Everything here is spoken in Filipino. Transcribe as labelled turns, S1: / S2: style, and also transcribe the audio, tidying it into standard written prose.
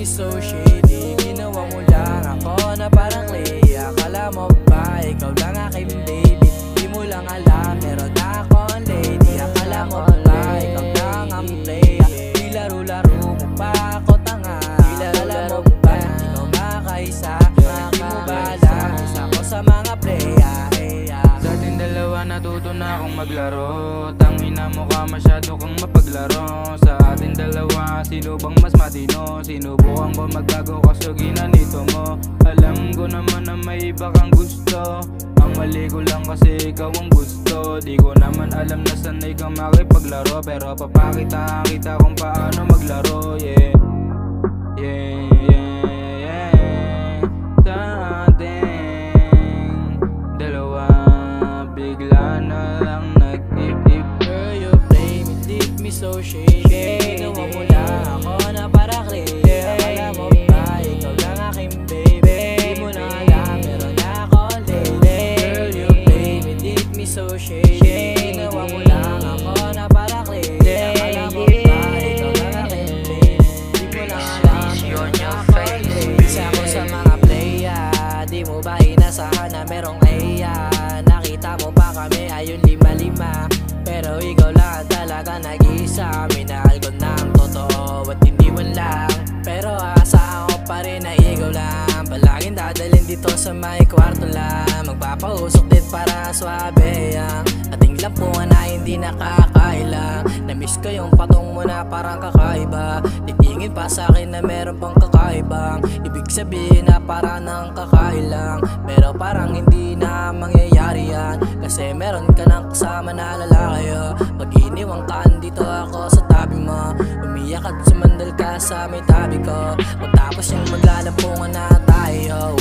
S1: me so shady. Ginawa mo lang ako na parang clay. Akala mo ba ikaw lang aking baby? Di mo lang alam meron akong lady. Akala mo ba ikaw lang ang play? Di laro-laro mo pa ako tanga. Akala mo ba ikaw makaisa? Di mo ba alam isa ko sa mga playa?
S2: Sa ating dalawa natuto na akong maglaro. Tangina mo ka, masyado kang mapaglaro. Sa ating dalawa, sino bang mas matino? Sinubukan ko magbago kaso ginanito mo. Alam ko naman na may iba kang gusto. Ang mali ko lang kasi ikaw ang gusto. Di ko naman alam na sanay kang makipaglaro. Pero papakita kita kung paano maglaro. Yeah, yeah, yeah, yeah. Sa ating dalawa bigla na lang nag-ip-ip.
S1: Girl, you play me, dip me so shady. Ginawa mo lang ako na parang clay. Akala mo ba ikaw lang aking baby? Di mo na alam meron akong lady. Girl, you play me, dip me so shady. Ginawa mo lang ako na parang clay. Akala mo ba ikaw lang aking baby? Di mo na alam meron akong lady. Isa ko sa mga playa. Di mo ba inasahan na merong aya? Nakita mo ba kami ayun 5-5? Pero ikaw lang talaga nag-iisa. Minahal ko ng totoo at hindi lang. Pero asa ako pa rin na ikaw lang. Palaging dadalhin dito sa may kwarto lang. Magpapausok din para swabe ang ating lampungan na hindi nakakailang. Namiss ko yung patong mo na parang kakaiba. Titingin pa sa akin na meron pang kakaibang. Ibig sabihin na parang nang kakailang. Pero parang hindi na mangyayari yan. Kasi meron ka ng kasama na lalaki. Pag iniwang ka, andito ako sa tabi mo. Umiyak at sumandal ka sa may tabi ko. Pagtapos yung maglalampungan na tayo.